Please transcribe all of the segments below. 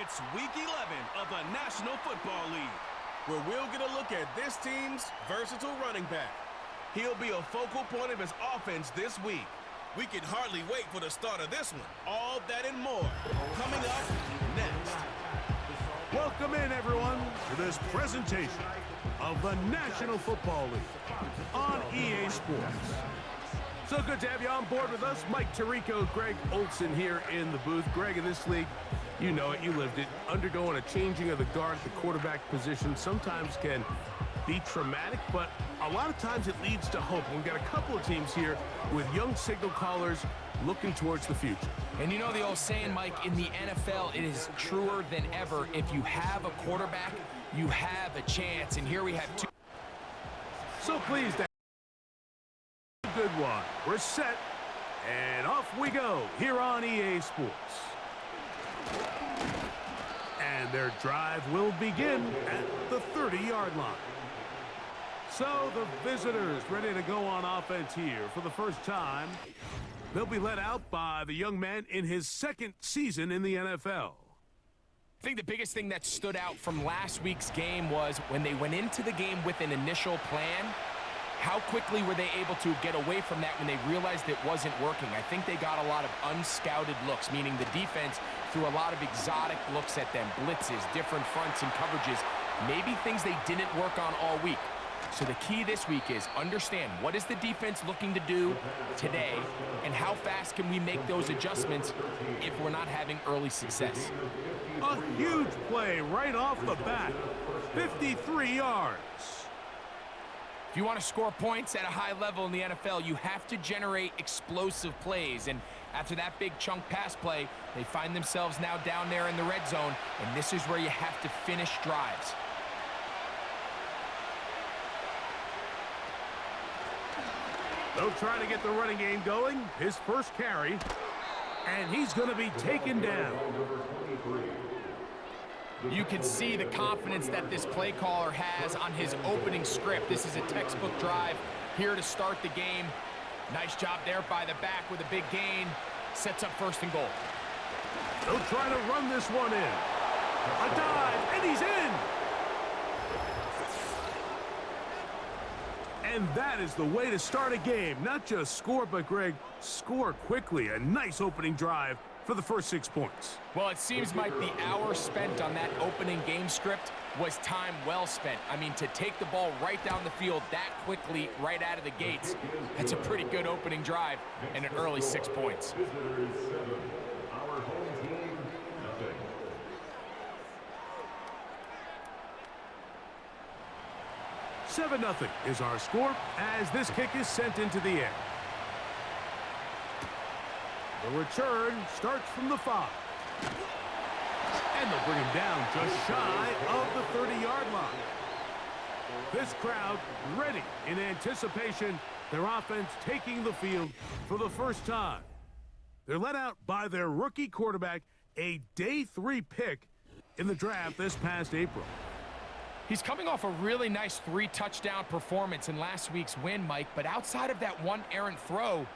It's Week 11 of the National Football League, where we'll get a look at this team's versatile running back. He'll be a focal point of his offense this week. We can hardly wait for the start of this one. All that and more coming up next. Welcome in, everyone, to this presentation of the National Football League on EA Sports. So good to have you on board with us. Mike Tirico, Greg Olson here in the booth. Greg, in this league, you know it, you lived it. Undergoing a changing of the guard at the quarterback position sometimes can be traumatic, but a lot of times it leads to hope. We've got a couple of teams here with young signal callers looking towards the future. And you know the old saying, Mike, in the NFL, it is truer than ever. If you have a quarterback, you have a chance. And here we have two. So pleased to have a good one. We're set, and off we go here on EA Sports. And their drive will begin at the 30-yard line. So the visitors ready to go on offense here for the first time. They'll be led out by the young man in his second season in the NFL. I think the biggest thing that stood out from last week's game was when they went into the game with an initial plan, how quickly were they able to get away from that when they realized it wasn't working? I think they got a lot of unscouted looks, meaning the defense threw a lot of exotic looks at them, blitzes, different fronts and coverages, maybe things they didn't work on all week. So the key this week is understand what is the defense looking to do today and how fast can we make those adjustments if we're not having early success. A huge play right off the bat, 53 yards. If you want to score points at a high level in the NFL, you have to generate explosive plays. And after that big chunk pass play, they find themselves now down there in the red zone, and this is where you have to finish drives. They'll try to get the running game going. His first carry, and he's going to be taken down. You can see the confidence that this play caller has on his opening script. This is a textbook drive here to start the game. Nice job there by the back with a big gain. Sets up first and goal. They'll try to run this one in. A dive, and he's in. And that is the way to start a game. Not just score, but, Greg, score quickly. A nice opening drive for the first 6 points. Well, it seems like the hour spent on that opening game script was time well spent. I mean, to take the ball right down the field that quickly right out of the gates, that's a pretty good opening drive and an early 6 points. 7-0 is our score as this kick is sent into the air. The return starts from the 5. And they'll bring him down just shy of the 30-yard line. This crowd ready in anticipation, their offense taking the field for the first time. They're led out by their rookie quarterback, a day 3 pick in the draft this past April. He's coming off a really nice 3-touchdown performance in last week's win, Mike, but outside of that one errant throw,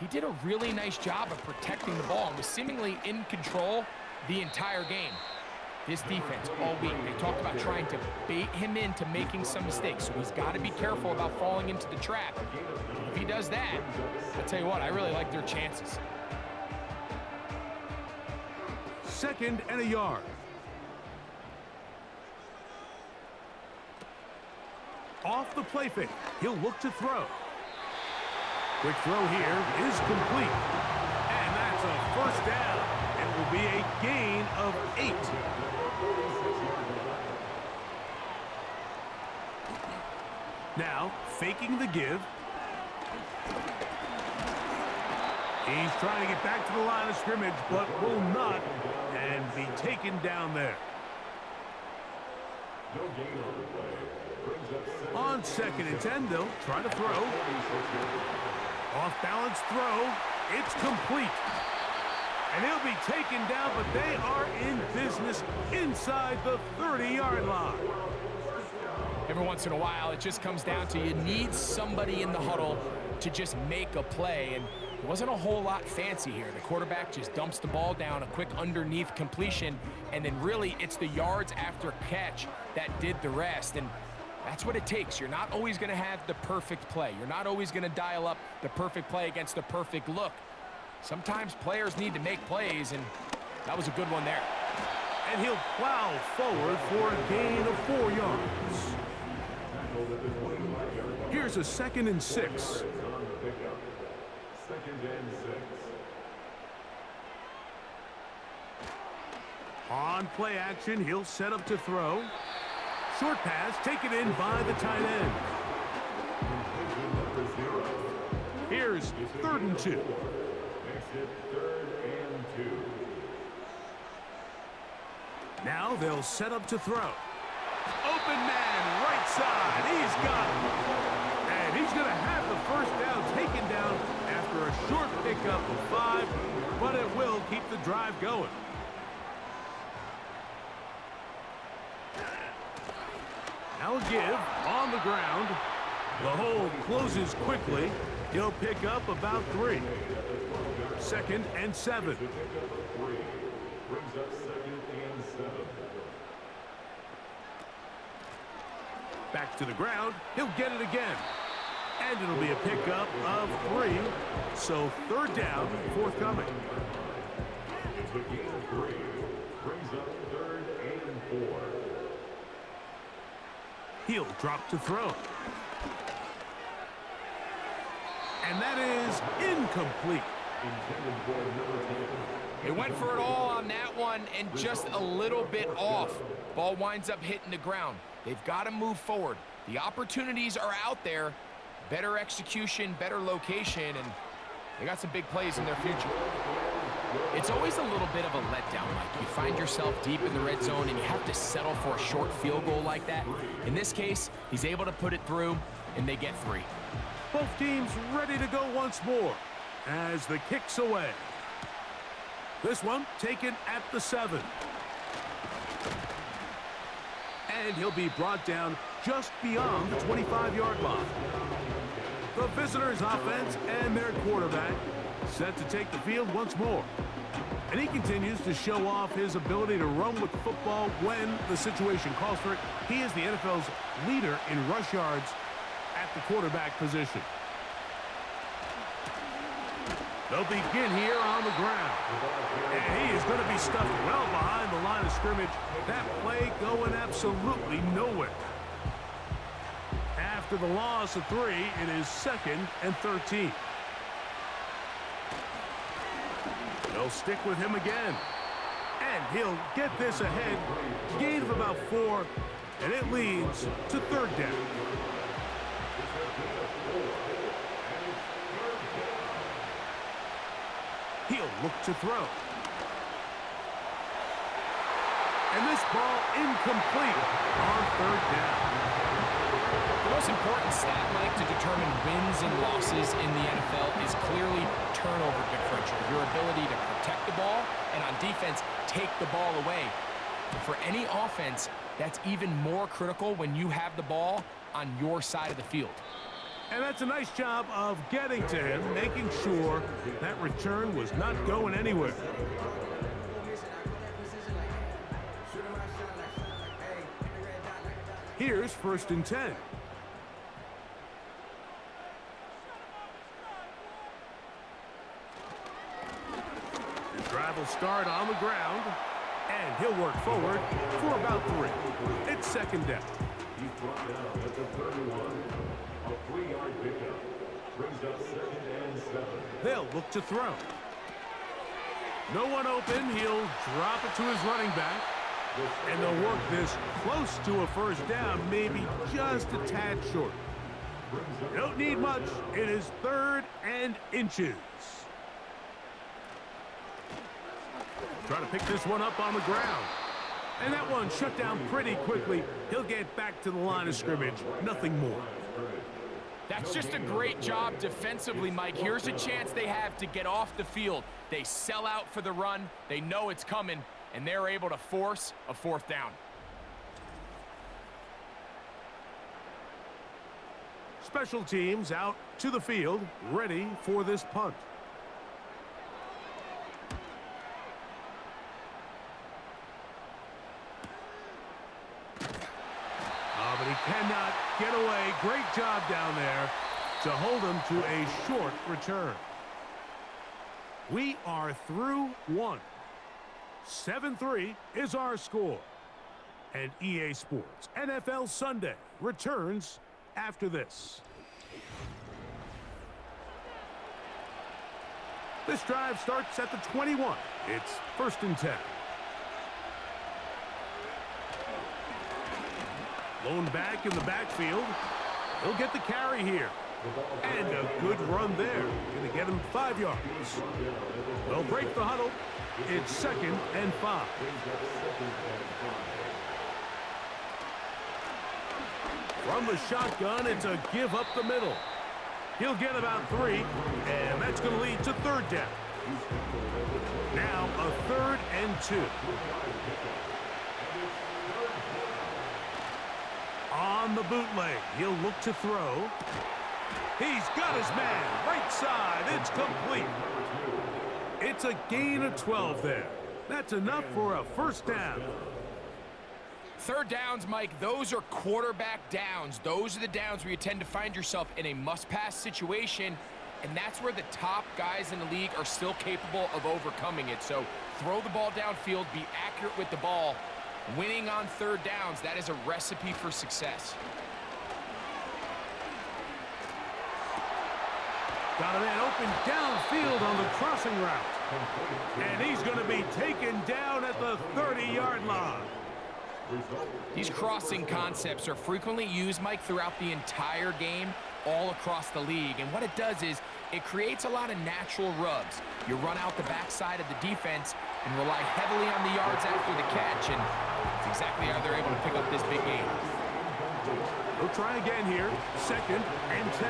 he did a really nice job of protecting the ball and was seemingly in control the entire game. This defense all week, they talked about trying to bait him into making some mistakes, so he's got to be careful about falling into the trap. If he does that, I'll tell you what, I really like their chances. 2nd and a yard. Off the play fake, he'll look to throw. Quick throw here is complete. And that's a first down. It will be a gain of 8. Now, faking the give. He's trying to get back to the line of scrimmage, but will not, and be taken down there. On 2nd and 10, they'll try to throw. Off-balance throw. It's complete. And he'll be taken down, but they are in business inside the 30-yard line. Every once in a while, it just comes down to you need somebody in the huddle to just make a play. And It wasn't a whole lot fancy here. The quarterback just dumps the ball down, a quick underneath completion, and then really it's the yards after catch that did the rest. And that's what it takes. You're not always going to have the perfect play. You're not always going to dial up the perfect play against the perfect look. Sometimes players need to make plays, and that was a good one there. And he'll plow forward for a gain of 4 yards. Here's a 2nd and 6. On play action, he'll set up to throw. Short pass taken in by the tight end. Here's 3rd and 2. Now they'll set up to throw. Open man, right side. He's got it. And he's going to have the first down taken down after a short pickup of 5, but it will keep the drive going. Now a give on the ground. The hole closes quickly. He'll pick up about 3. 2nd and 7. Back to the ground. He'll get it again. And it'll be a pickup of 3. So 3rd down, forthcoming. The gain of 3 brings up 3rd and 4. He'll drop to throw. And that is incomplete. They went for it all on that one and just a little bit off. Ball winds up hitting the ground. They've got to move forward. The opportunities are out there. Better execution, better location, and they got some big plays in their future. It's always a little bit of a letdown, Mike. You find yourself deep in the red zone and you have to settle for a short field goal like that. In this case, he's able to put it through, and they get 3. Both teams ready to go once more as the kick's away. This one taken at the 7. And he'll be brought down just beyond the 25-yard line. The visitors' offense and their quarterback set to take the field once more. And he continues to show off his ability to run with the football when the situation calls for it. He is the NFL's leader in rush yards at the quarterback position. They'll begin here on the ground. And he is going to be stuffed well behind the line of scrimmage. That play going absolutely nowhere. After the loss of 3, it is 2nd and 13. They'll stick with him again. And he'll get this ahead. Gain of about 4, and it leads to 3rd down. He'll look to throw. And this ball incomplete on 3rd down. The most important stat, Mike, to determine wins and losses in the NFL is clearly turnover differential. Your ability to protect the ball and on defense, take the ball away. But for any offense, that's even more critical when you have the ball on your side of the field. And that's a nice job of getting to him, making sure that return was not going anywhere. Here's 1st and 10. The drive will start on the ground, and he'll work forward for about 3. It's 2nd down. He's brought down at the 31. A 3-yard pickup brings up 2nd and 7. They'll look to throw. No one open. He'll drop it to his running back. And they'll work this close to a 1st down, maybe just a tad short. Don't need much. It is 3rd and inches. Trying to pick this one up on the ground. And that one shut down pretty quickly. He'll get back to the line of scrimmage. Nothing more. That's just a great job defensively, Mike. Here's a chance they have to get off the field. They sell out for the run. They know it's coming, and they're able to force a 4th down. Special teams out to the field, ready for this punt. cannot get away. Great job down there to hold him to a short return. We are through one. 7-3 is our score. And EA Sports NFL Sunday returns after this. This drive starts at the 21. It's 1st and 10. Lone back in the backfield. He'll get the carry here. And a good run there. Going to get him 5 yards. They'll break the huddle. It's 2nd and 5. From the shotgun, it's a give up the middle. He'll get about 3, and that's going to lead to 3rd down. Now a 3rd and 2. On the bootleg, he'll look to throw. He's got his man, right side, it's complete. It's a gain of 12 there. That's enough for a 1st down. 3rd downs, Mike, those are quarterback downs. Those are the downs where you tend to find yourself in a must-pass situation, and that's where the top guys in the league are still capable of overcoming it. So throw the ball downfield, be accurate with the ball. Winning on 3rd downs, that is a recipe for success. Got a man open downfield on the crossing route. And he's going to be taken down at the 30-yard line. These crossing concepts are frequently used, Mike, throughout the entire game, all across the league. And what it does is it creates a lot of natural rubs. You run out the backside of the defense and rely heavily on the yards after the catch, and that's exactly how they're able to pick up this big game. We'll try again here, 2nd and 10.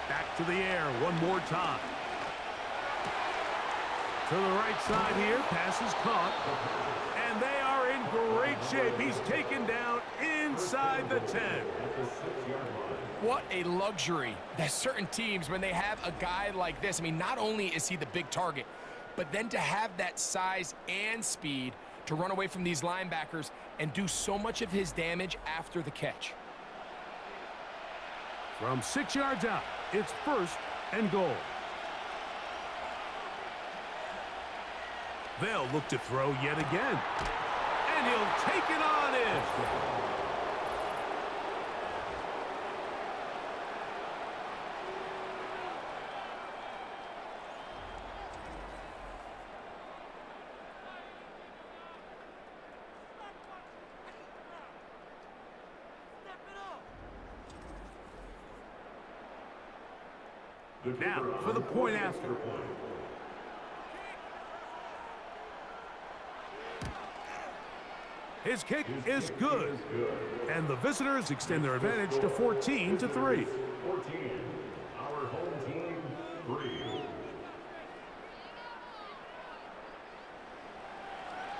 Back to the air one more time. To the right side here, pass is caught. And they are in great shape. He's taken down inside the 10. What a luxury. There's certain teams, when they have a guy like this, I mean, not only is he the big target, but then to have that size and speed to run away from these linebackers and do so much of his damage after the catch. From 6 yards out, it's 1st and goal. They'll look to throw yet again. And he'll take it on in. Now for the point after. His kick is good. And the visitors extend their advantage to 14-3. 14, our home team, 3.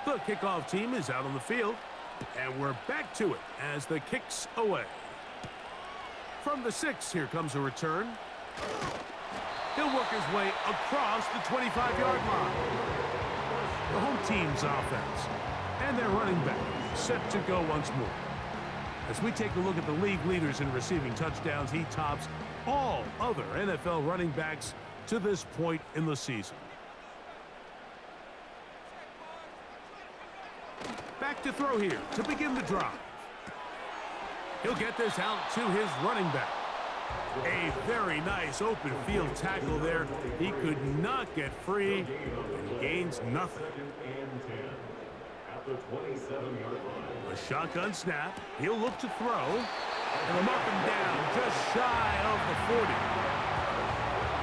The kickoff team is out on the field. And we're back to it as the kick's away. From the 6, here comes a return. He'll work his way across the 25-yard line. The home team's offense and their running back set to go once more. As we take a look at the league leaders in receiving touchdowns, he tops all other NFL running backs to this point in the season. Back to throw here to begin the drive. He'll get this out to his running back. A very nice open field tackle there. He could not get free and gains nothing. At the 27-yard line. A shotgun snap. He'll look to throw. And he'll knock him down just shy of the 40.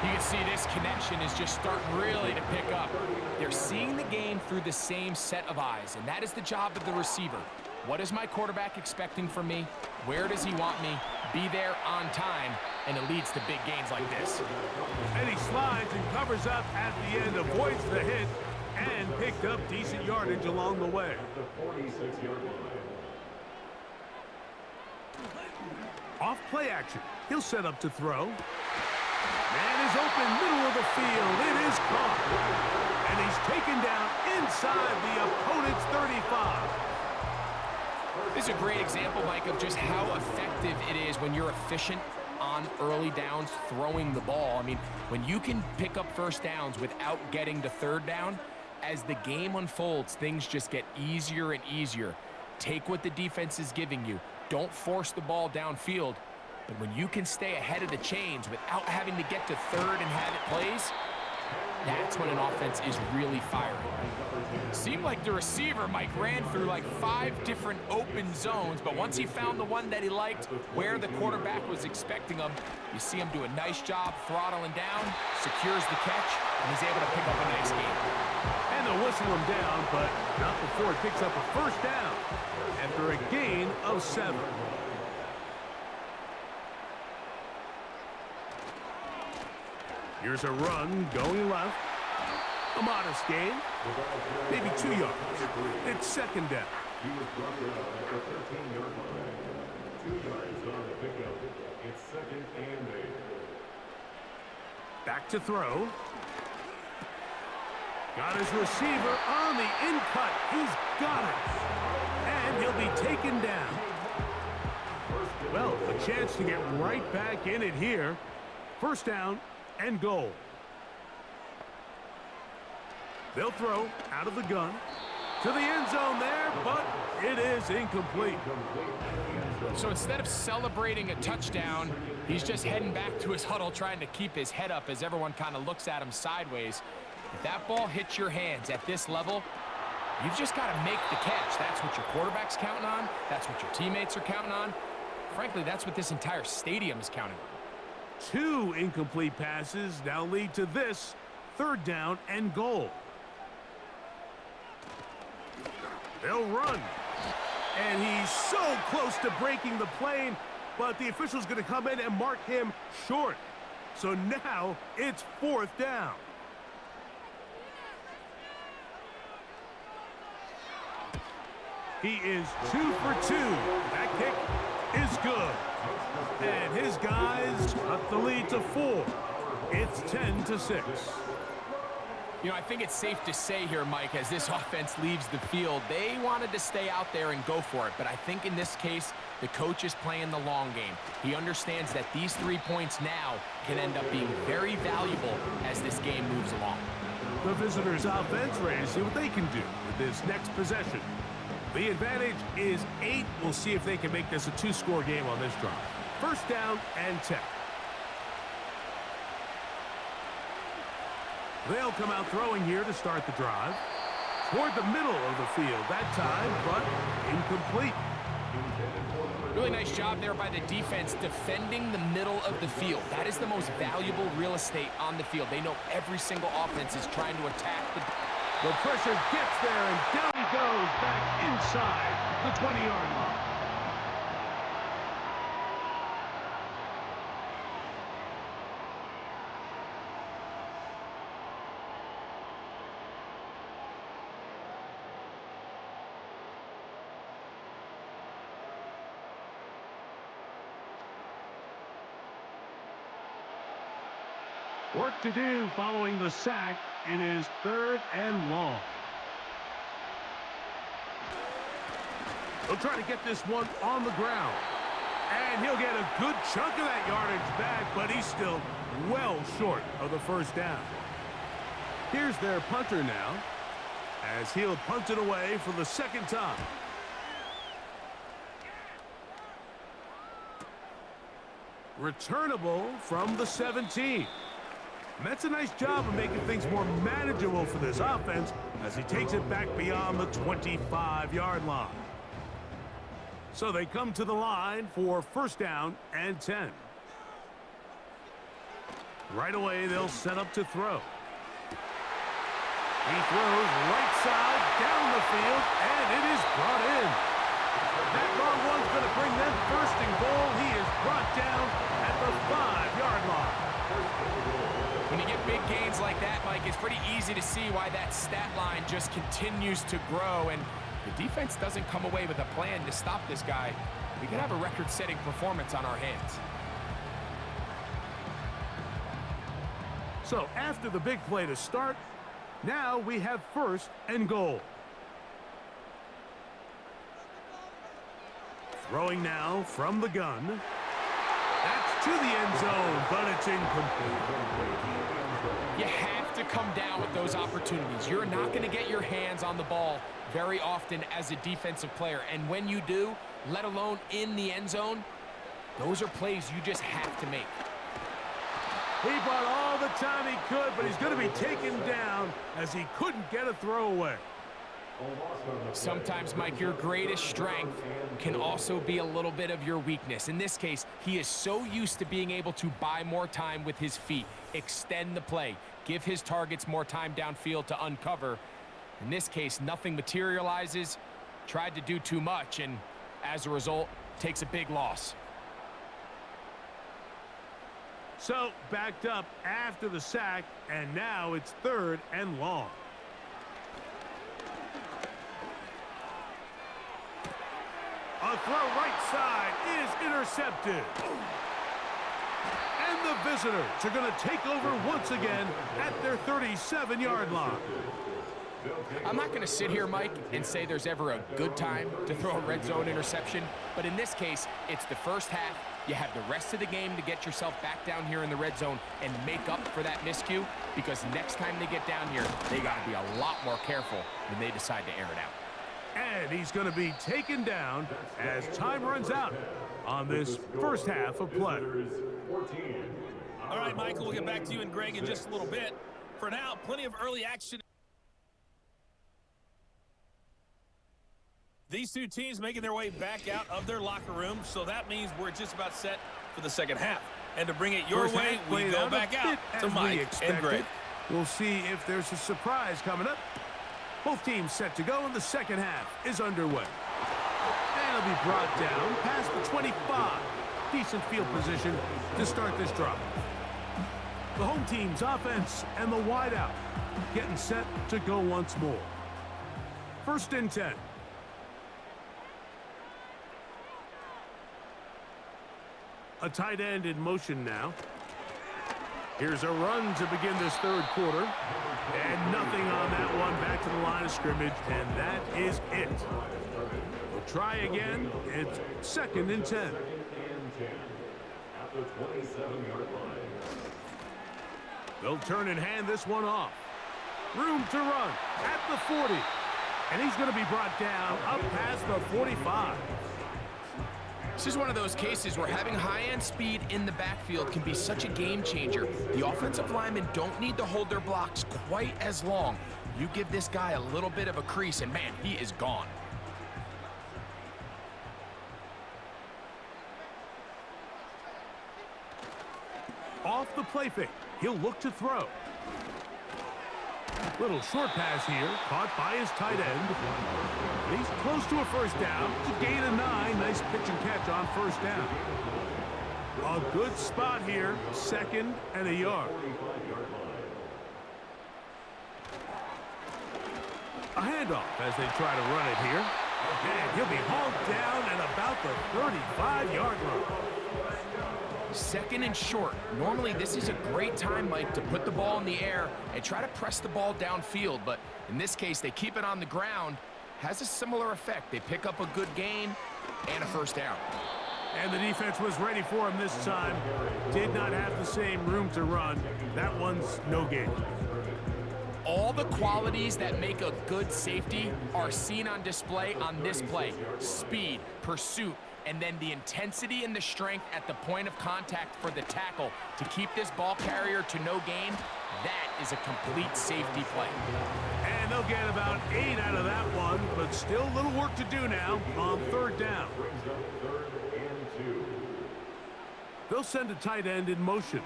You can see this connection is just starting really to pick up. They're seeing the game through the same set of eyes, and that is the job of the receiver. What is my quarterback expecting from me? Where does he want me? Be there on time, and it leads to big gains like this. And he slides and covers up at the end, avoids the hit, and picked up decent yardage along the way. At the 46-yard line. Off play action. He'll set up to throw. Man is open, middle of the field. It is caught. And he's taken down inside the opponent's 35. This is a great example, Mike, of just how effective it is when you're efficient on early downs throwing the ball. I mean, when you can pick up first downs without getting to third down, as the game unfolds, things just get easier and easier. Take what the defense is giving you. Don't force the ball downfield. But when you can stay ahead of the chains without having to get to third and have it plays, that's when an offense is really firing. Seemed like the receiver, Mike, ran through like 5 different open zones, but once he found the one that he liked, where the quarterback was expecting him, you see him do a nice job throttling down, secures the catch, and he's able to pick up a nice game. And they'll whistle him down, but not before he picks up a first down after a gain of 7. Here's a run going left. A modest gain, maybe 2 yards. It's second down. He was brought down at the 13-yard line. 2 yards on the pickup. It's second and 8. Back to throw. Got his receiver on the in-cut. He's got it. And he'll be taken down. Well, a chance to get right back in it here. First down and goal. They'll throw out of the gun to the end zone there, but it is incomplete. So instead of celebrating a touchdown, he's just heading back to his huddle trying to keep his head up as everyone kind of looks at him sideways. If that ball hits your hands at this level, you've just got to make the catch. That's what your quarterback's counting on. That's what your teammates are counting on. Frankly, that's what this entire stadium is counting on. 2 incomplete passes now lead to this third down and goal. They'll run. And he's so close to breaking the plane, but the official's going to come in and mark him short. So now it's fourth down. He is 2 for 2. That kick is good. And his guys cut the lead to 4. It's 10-6. You know, I think it's safe to say here, Mike, as this offense leaves the field, they wanted to stay out there and go for it. But I think in this case, the coach is playing the long game. He understands that these 3 points now can end up being very valuable as this game moves along. The visitors' offense ready to see what they can do with this next possession. The advantage is 8. We'll see if they can make this a 2-score game on this drive. First down and 10. They'll come out throwing here to start the drive. Toward the middle of the field that time, but incomplete. Really nice job there by the defense defending the middle of the field. That is the most valuable real estate on the field. They know every single offense is trying to attack the pressure gets there, and down he goes back inside the 20-yard line. Work to do following the sack. It is third and long. He'll try to get this one on the ground. And he'll get a good chunk of that yardage back, but he's still well short of the first down. Here's their punter now, as he'll punt it away for the second time. Returnable from the 17. And that's a nice job of making things more manageable for this offense as he takes it back beyond the 25-yard line. So they come to the line for first down and 10. Right away, they'll set up to throw. He throws right side down the field, and it is brought in. That long one's going to bring them first and goal. He is brought down at the 5-yard line. When you get big gains like that, Mike, it's pretty easy to see why that stat line just continues to grow, and the defense doesn't come away with a plan to stop this guy. We could have a record-setting performance on our hands. So after the big play to start, Now we have 1st and goal. Throwing now from the gun. That's to the end zone, but it's incomplete. You have to come down with those opportunities. You're not going to get your hands on the ball very often as a defensive player. And when you do, let alone in the end zone, those are plays you just have to make. He bought all the time he could, but he's going to be taken down as he couldn't get a throw away. Sometimes, Mike, your greatest strength can also be a little bit of your weakness. In this case, he is so used to being able to buy more time with his feet, extend the play, give his targets more time downfield to uncover. In this case, nothing materializes, tried to do too much, and as a result, takes a big loss. So, backed up after the sack, and now it's 3rd and long. A throw right side is intercepted. And the visitors are going to take over once again at their 37-yard line. I'm not going to sit here, Mike, and say there's ever a good time to throw a red zone interception, but in this case, it's the first half. You have the rest of the game to get yourself back down here in the red zone and make up for that miscue, because next time they get down here, they got to be a lot more careful when they decide to air it out. And he's going to be taken down as time runs out on this first half of play. All right, Michael, we'll get back to you and Greg in just a little bit. For now, plenty of early action. These two teams making their way back out of their locker room, so that means we're just about set for the second half. And to bring it your way, we go back out to Mike and Greg. We'll see if there's a surprise coming up. Both teams set to go, and the second half is underway. And it'll be brought down past the 25. Decent field position to start this drive. The home team's offense and the wideout getting set to go once more. 1st and 10. A tight end in motion now. Here's a run to begin this 3rd quarter. And nothing on that one. Back to the line of scrimmage, and that is it. We'll try again. It's 2nd and 10. At the 27-yard line. They'll turn and hand this one off. Room to run at the 40. And he's going to be brought down up past the 45. This is one of those cases where having high-end speed in the backfield can be such a game changer. The offensive linemen don't need to hold their blocks quite as long. You give this guy a little bit of a crease, and man, he is gone. Off the play fake. He'll look to throw. Little short pass here, caught by his tight end. He's close to a first down. To gain a 9. Nice pitch and catch on first down. A good spot here. 2nd and a yard. A handoff as they try to run it here. And he'll be hauled down at about the 35-yard line. 2nd and short. Normally, this is a great time, Mike, to put the ball in the air and try to press the ball downfield. But in this case, they keep it on the ground. Has a similar effect. They pick up a good gain and a first down. And the defense was ready for him this time. Did not have the same room to run. That one's no gain. All the qualities that make a good safety are seen on display on this play. Speed, pursuit, and then the intensity and the strength at the point of contact for the tackle to keep this ball carrier to no gain. That is a complete safety play. And they'll get about 8 out of that one, but still a little work to do now on 3rd down. They'll send a tight end in motion.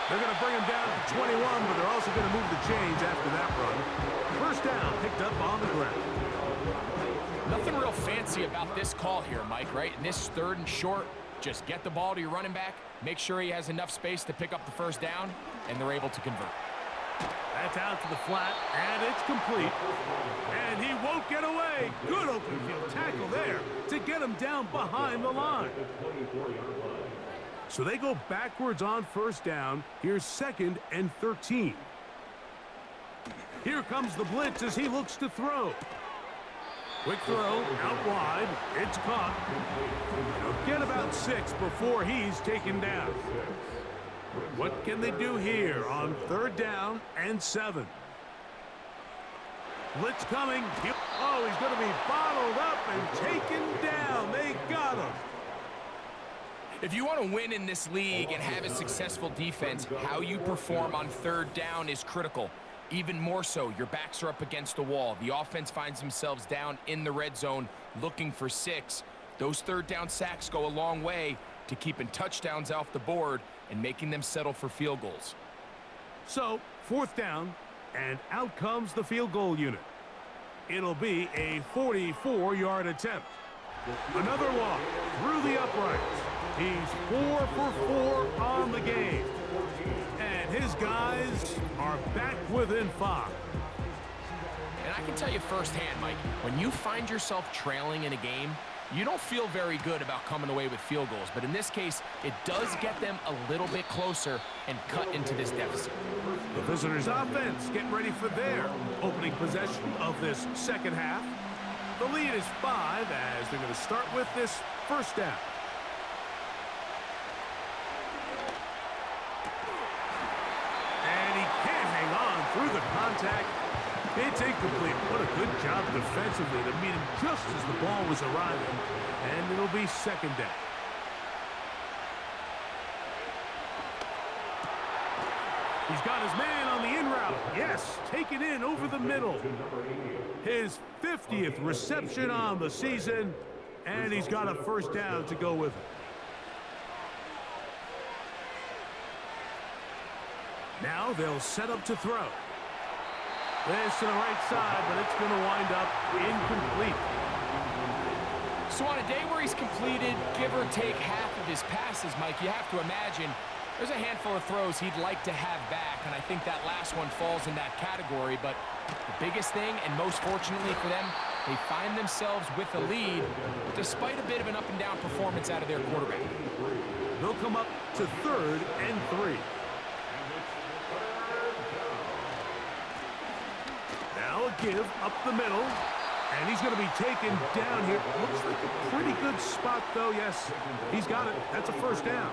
They're going to bring him down to 21, but they're also going to move the chains after that run. First down, picked up on the ground. Nothing real fancy about this call here, Mike, right? In this 3rd and short, just get the ball to your running back, make sure he has enough space to pick up the first down, and they're able to convert. That's out to the flat, and it's complete. And he won't get away. Good open field tackle there to get him down behind the line. So they go backwards on first down. Here's 2nd and 13. Here comes the blitz as he looks to throw. Quick throw, out wide. It's caught. He'll get about 6 before he's taken down. What can they do here on 3rd down and 7? Blitz coming. Oh, he's going to be bottled up and taken down. They got him. If you want to win in this league and have a successful defense, how you perform on 3rd down is critical. Even more so, your backs are up against the wall. The offense finds themselves down in the red zone looking for 6. Those 3rd down sacks go a long way to keeping touchdowns off the board and making them settle for field goals. So, 4th down, and out comes the field goal unit. It'll be a 44-yard attempt. Another walk through the uprights. He's 4 for 4 on the game. And his guys are back within 5. And I can tell you firsthand, Mike, when you find yourself trailing in a game, you don't feel very good about coming away with field goals. But in this case, it does get them a little bit closer and cut into this deficit. The visitors' offense getting ready for their opening possession of this second half. The lead is 5 as they're going to start with this first down. And he can't hang on through the contact. It's incomplete. What a good job defensively to meet him just as the ball was arriving. And it'll be 2nd down. He's got his man on the in route. Yes, taken in over the middle. His 50th reception on the season, and he's got a first down to go with it. Now they'll set up to throw. This to the right side, but it's going to wind up incomplete. So on a day where he's completed, give or take half of his passes, Mike, you have to imagine there's a handful of throws he'd like to have back, and I think that last one falls in that category. But the biggest thing, and most fortunately for them, they find themselves with a lead despite a bit of an up-and-down performance out of their quarterback. They'll come up to 3rd and 3. Now a give up the middle, and he's going to be taken down here. Looks like a pretty good spot, though. Yes, he's got it. That's a first down.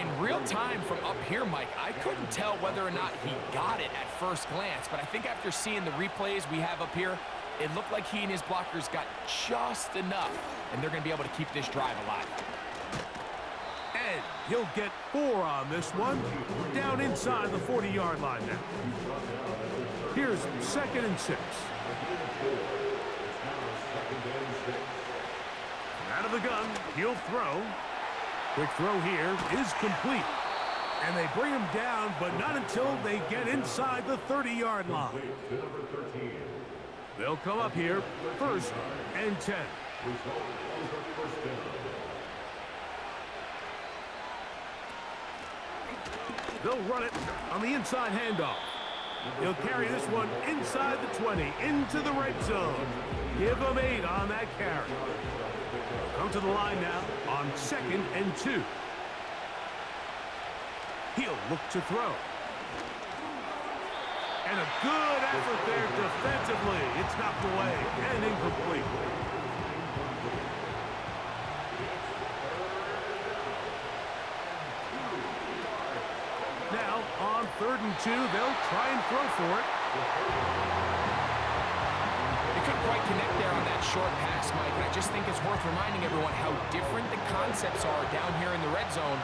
In real time from up here, Mike, I couldn't tell whether or not he got it at first glance, but I think after seeing the replays we have up here, it looked like he and his blockers got just enough, and they're going to be able to keep this drive alive. And he'll get 4 on this one, down inside the 40-yard line now. Here's 2nd and 6. Out of the gun, he'll throw. Quick throw here is complete. And they bring him down, but not until they get inside the 30-yard line. They'll come up here, 1st and 10. They'll run it on the inside handoff. He'll carry this one inside the 20, into the red zone. Give him 8 on that carry. Come to the line now on 2nd and 2. He'll look to throw. And a good effort there defensively. It's knocked away and incomplete. Now, on 3rd and 2, they'll try and throw for it. They couldn't quite connect there on that short pass, Mike, and I just think it's worth reminding everyone how different the concepts are down here in the red zone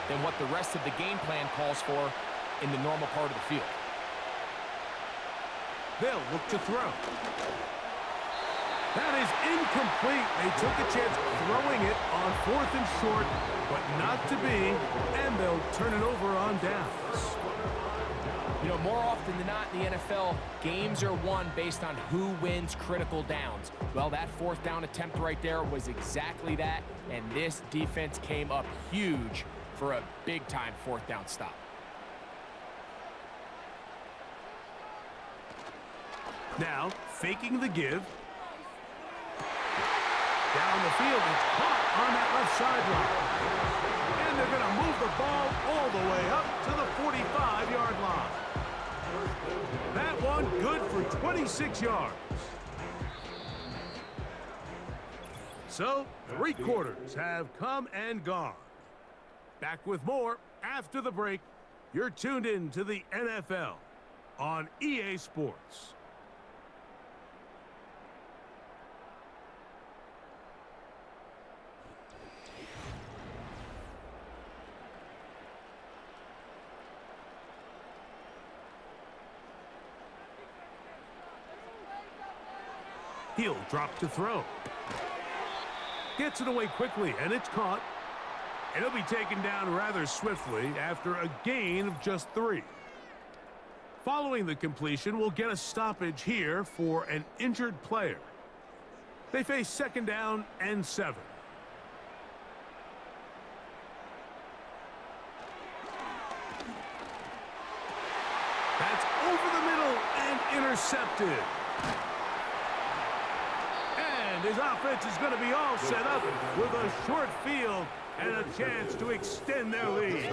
than what the rest of the game plan calls for in the normal part of the field. They'll look to throw. That is incomplete. They took a chance throwing it on 4th and short, but not to be, and they'll turn it over on downs. You know, more often than not in the NFL, games are won based on who wins critical downs. Well, that 4th down attempt right there was exactly that, and this defense came up huge for a big-time 4th down stop. Now, faking the give. Down the field, it's caught on that left sideline. they're going to move the ball all the way up to the 45-yard line. That one good for 26 yards. So, 3 quarters have come and gone. Back with more after the break. You're tuned in to the NFL on EA Sports. He'll drop to throw. Gets it away quickly, and it's caught. And he'll be taken down rather swiftly after a gain of just 3. Following the completion, we'll get a stoppage here for an injured player. They face 2nd down and 7. That's over the middle and intercepted. And his offense is going to be all set up with a short field and a chance to extend their lead.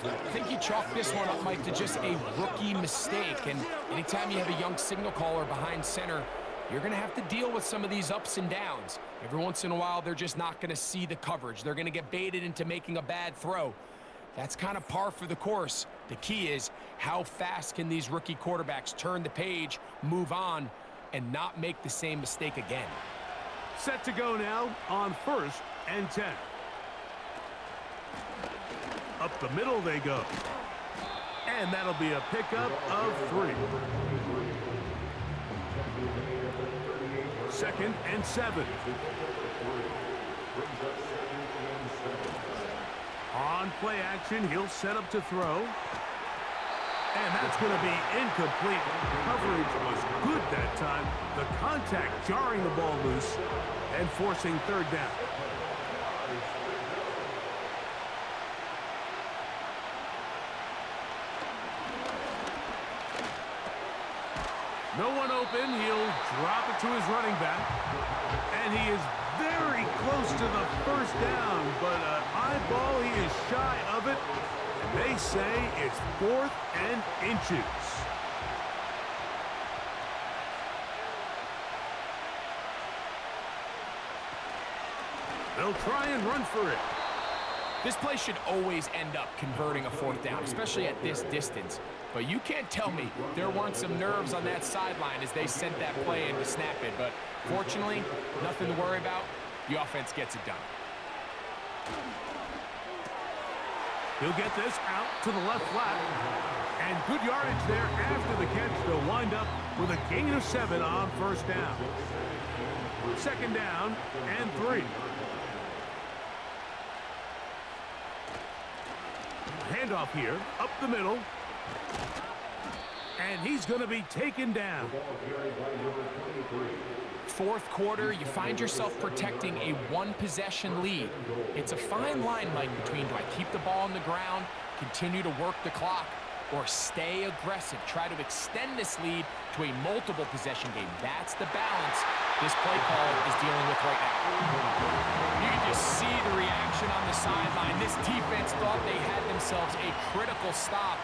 I think he chalked this one up, Mike, to just a rookie mistake. And anytime you have a young signal caller behind center, you're going to have to deal with some of these ups and downs. Every once in a while, they're just not going to see the coverage. They're going to get baited into making a bad throw. That's kind of par for the course. The key is how fast can these rookie quarterbacks turn the page, move on, and not make the same mistake again. Set to go now on 1st and 10. Up the middle they go. And that'll be a pickup of 3. 2nd and 7. On play action, he'll set up to throw. And that's going to be incomplete. Coverage was good that time. The contact jarring the ball loose and forcing 3rd down. No one open. He'll drop it to his running back. And he is very close to the 1st down, but an eyeball, he is shy of it. And they say it's 4th and inches. They'll try and run for it. This play should always end up converting a 4th down, especially at this distance. But you can't tell me there weren't some nerves on that sideline as they sent that play in to snap it. But fortunately, nothing to worry about. The offense gets it done. He'll get this out to the left flat. And good yardage there after the catch. They'll wind up with a gain of 7 on 1st down. 2nd down and 3. Handoff here, up the middle. And he's going to be taken down. 4th quarter, you find yourself protecting a 1-possession lead. It's a fine line, Mike, between do I keep the ball on the ground, continue to work the clock, or stay aggressive, try to extend this lead to a multiple possession game. That's the balance this play call is dealing with right now. You can just see the reaction on the sideline. This defense thought they had themselves a critical stop.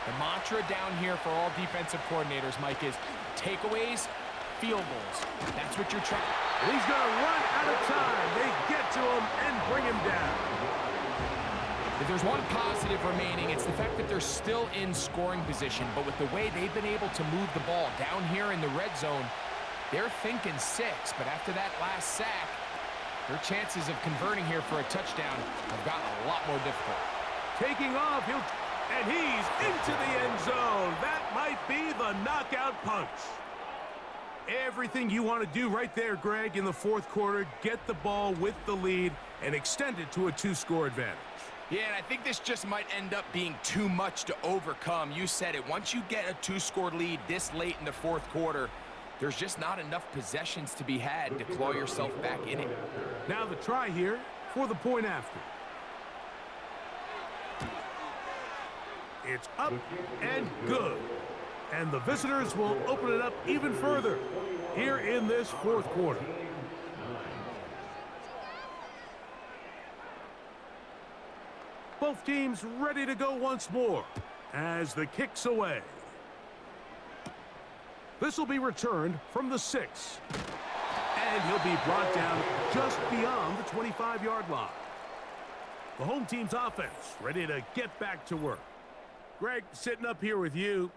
The mantra down here for all defensive coordinators, Mike, is takeaways, field goals. That's what you're trying. He's going to run out of time. They get to him and bring him down. If there's one positive remaining, it's the fact that they're still in scoring position. But with the way they've been able to move the ball down here in the red zone, they're thinking 6. But after that last sack, their chances of converting here for a touchdown have gotten a lot more difficult. Taking off, and he's into the end zone. That might be the knockout punch. Everything you want to do right there, Greg, in the 4th quarter, get the ball with the lead and extend it to a 2-score advantage. Yeah, and I think this just might end up being too much to overcome. You said it. Once you get a 2-score lead this late in the 4th quarter, there's just not enough possessions to be had to claw yourself back in it. Now the try here for the point after. It's up and good. And the visitors will open it up even further here in this 4th quarter. Both teams ready to go once more as the kick's away. This will be returned from the 6. And he'll be brought down just beyond the 25-yard line. The home team's offense ready to get back to work. Greg, sitting up here with you,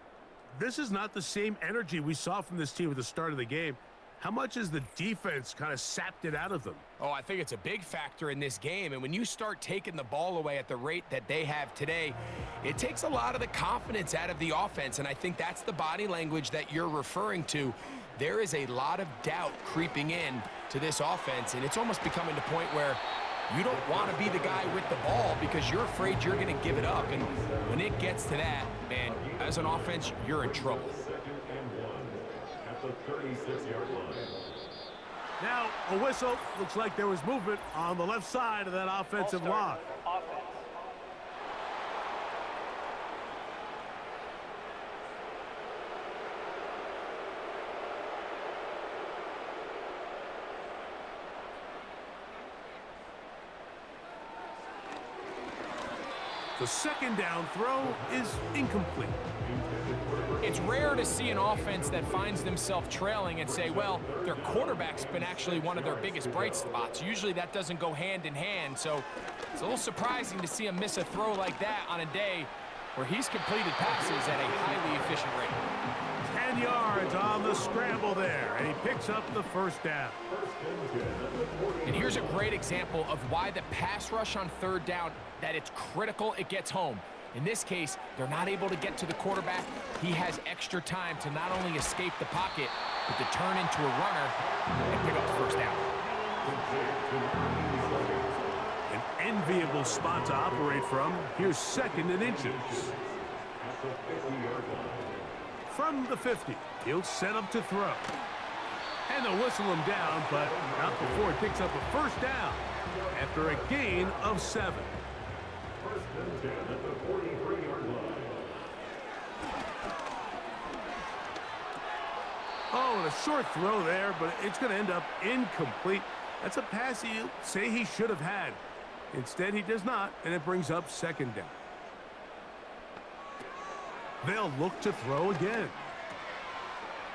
this is not the same energy we saw from this team at the start of the game. How much has the defense kind of sapped it out of them? Oh, I think it's a big factor in this game. And when you start taking the ball away at the rate that they have today, it takes a lot of the confidence out of the offense. And I think that's the body language that you're referring to. There is a lot of doubt creeping in to this offense. And it's almost becoming the point where you don't want to be the guy with the ball because you're afraid you're going to give it up. And when it gets to that, man, as an offense, you're in trouble. The 36-yard line. Now, a whistle. Looks like there was movement on the left side of that offensive line. The second down throw is incomplete. It's rare to see an offense that finds themselves trailing and say, well, their quarterback's been actually one of their biggest bright spots. Usually that doesn't go hand in hand, so it's a little surprising to see him miss a throw like that on a day where he's completed passes at a highly efficient rate. 10 yards on the scramble there, and he picks up the first down. And here's a great example of why the pass rush on third down, that it's critical it gets home. In this case, they're not able to get to the quarterback. He has extra time to not only escape the pocket, but to turn into a runner and pick up the first down. An enviable spot to operate from. Here's 2nd and inches. From the 50, he'll set up to throw. And they'll whistle him down, but not before he picks up a first down after a gain of 7. First and 10 at the 43-yard line. Oh, and a short throw there, but it's going to end up incomplete. That's a pass he'll say he should have had. Instead, he does not, and it brings up 2nd down. They'll look to throw again.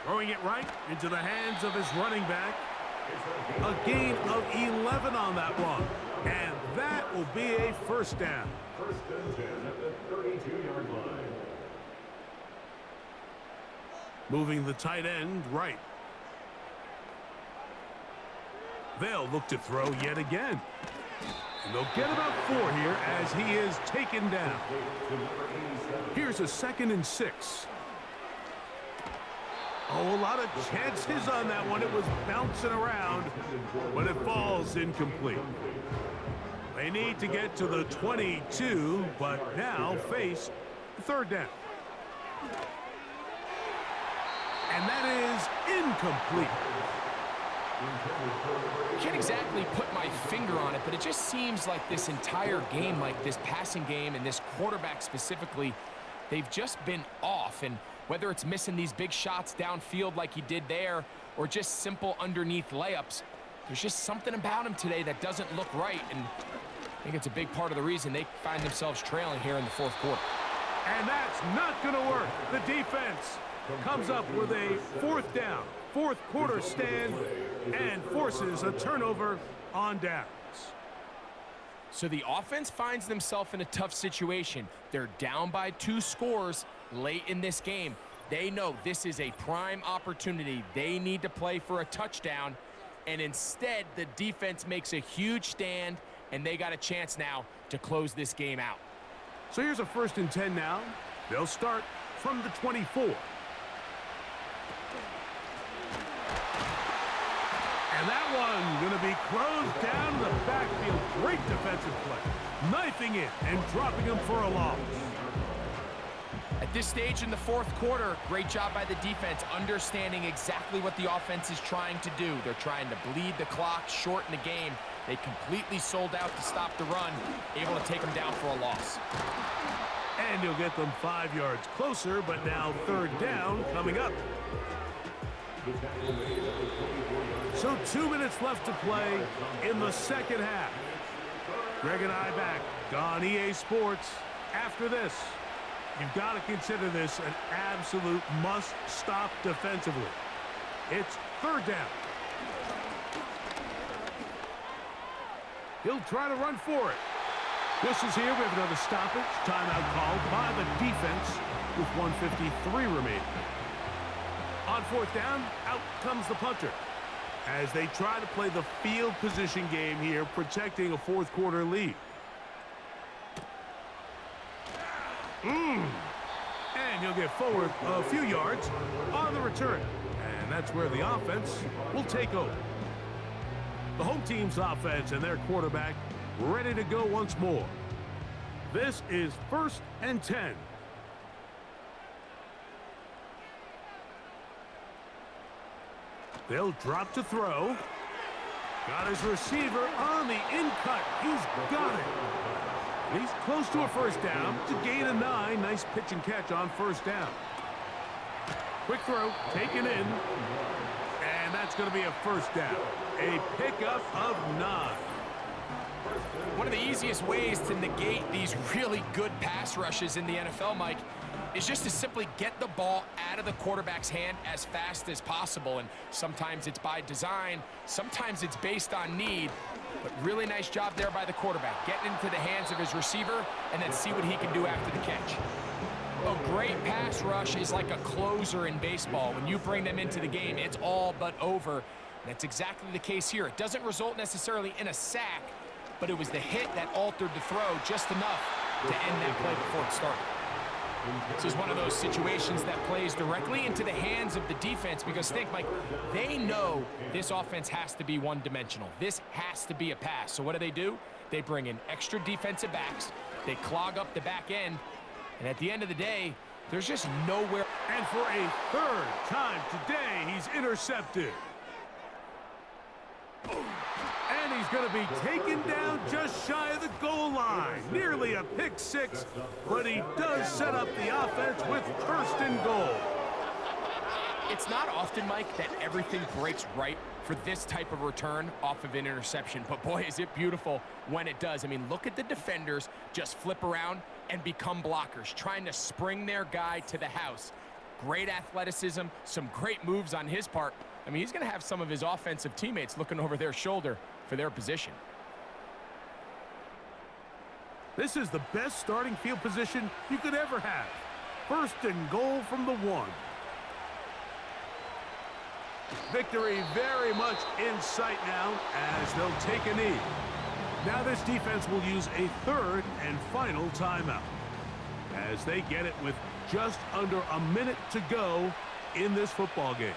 Throwing it right into the hands of his running back. A gain of 11 on that one. And that will be a first down. First and 10 at the 32-yard line. Moving the tight end right. They'll look to throw yet again. And they'll get about 4 here as he is taken down. Here's a 2nd and 6. Oh, a lot of chances on that one. It was bouncing around, but it falls incomplete. They need to get to the 22, but now face 3rd down. And that is incomplete. I can't exactly put my finger on it, but it just seems like this entire game, like this passing game and this quarterback specifically, they've just been off. And whether it's missing these big shots downfield like he did there or just simple underneath layups, there's just something about him today that doesn't look right. And I think it's a big part of the reason they find themselves trailing here in the 4th quarter. And that's not going to work. The defense comes up with a 4th down, 4th quarter stand, and forces a turnover on downs. So the offense finds themselves in a tough situation. They're down by 2 scores late in this game. They know this is a prime opportunity. They need to play for a touchdown, and instead the defense makes a huge stand, and they got a chance now to close this game out. So here's a 1st and 10 now. They'll start from the 24. And that one going to be closed down in the backfield. Great defensive play. Knifing it and dropping him for a loss. At this stage in the 4th quarter, great job by the defense, understanding exactly what the offense is trying to do. They're trying to bleed the clock, shorten the game. They completely sold out to stop the run, able to take them down for a loss. And he'll get them 5 yards closer, but now 3rd down coming up. So 2 minutes left to play in the 2nd half. Greg and I back on EA Sports. After this, you've got to consider this an absolute must-stop defensively. It's third down. He'll try to run for it. Whistles here. We have another stoppage. Timeout called by the defense with 1:53 remaining. On fourth down, out comes the punter as they try to play the field position game here, protecting a fourth quarter lead. And he'll get forward a few yards on the return. And that's where the offense will take over. The home team's offense and their quarterback ready to go once more. This is 1st and 10. They'll drop to throw. Got his receiver on the in-cut. He's got it. And he's close to a first down to gain a 9. Nice pitch and catch on first down. Quick throw, taken in. And that's going to be a first down. A pickup of 9. One of the easiest ways to negate these really good pass rushes in the NFL, Mike, is just to simply get the ball out of the quarterback's hand as fast as possible. And sometimes it's by design, sometimes it's based on need. But really nice job there by the quarterback, getting into the hands of his receiver and then see what he can do after the catch. A great pass rush is like a closer in baseball. When you bring them into the game, it's all but over. And that's exactly the case here. It doesn't result necessarily in a sack, but it was the hit that altered the throw just enough to end that play before it started. This is one of those situations that plays directly into the hands of the defense because think, Mike, they know this offense has to be one-dimensional. This has to be a pass. So what do? They bring in extra defensive backs. They clog up the back end. And at the end of the day, there's just nowhere. And for a third time today, he's intercepted. And he's going to be taken down just shy of the goal line. Nearly a pick six, but he does set up the offense with first and goal. It's not often, Mike, that everything breaks right for this type of return off of an interception. But boy, is it beautiful when it does. I mean, look at the defenders just flip around and become blockers, trying to spring their guy to the house. Great athleticism, some great moves on his part. I mean, he's going to have some of his offensive teammates looking over their shoulder for their position. This is the best starting field position you could ever have. First and goal from the 1. Victory very much in sight now as they'll take a knee. Now this defense will use a third and final timeout as they get it with just under a minute to go in this football game.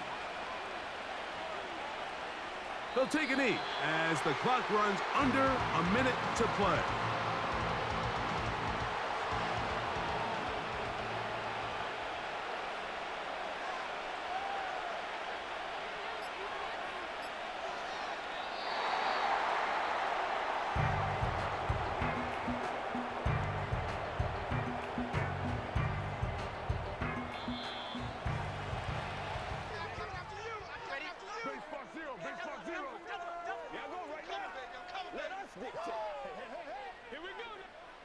They'll take a knee as the clock runs under a minute to play.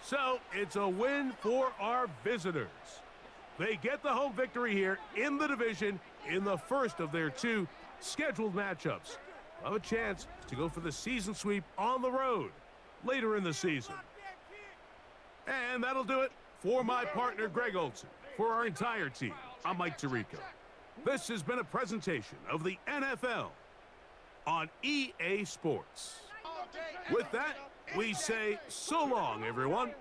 So it's a win for our visitors. They get the home victory here in the division in the first of their 2 scheduled matchups. They'll have a chance to go for the season sweep on the road later in the season. And that'll do it for my partner, Greg Olson. For our entire team, I'm Mike Tirico. This has been a presentation of the NFL on EA Sports. With that, we say so long, everyone.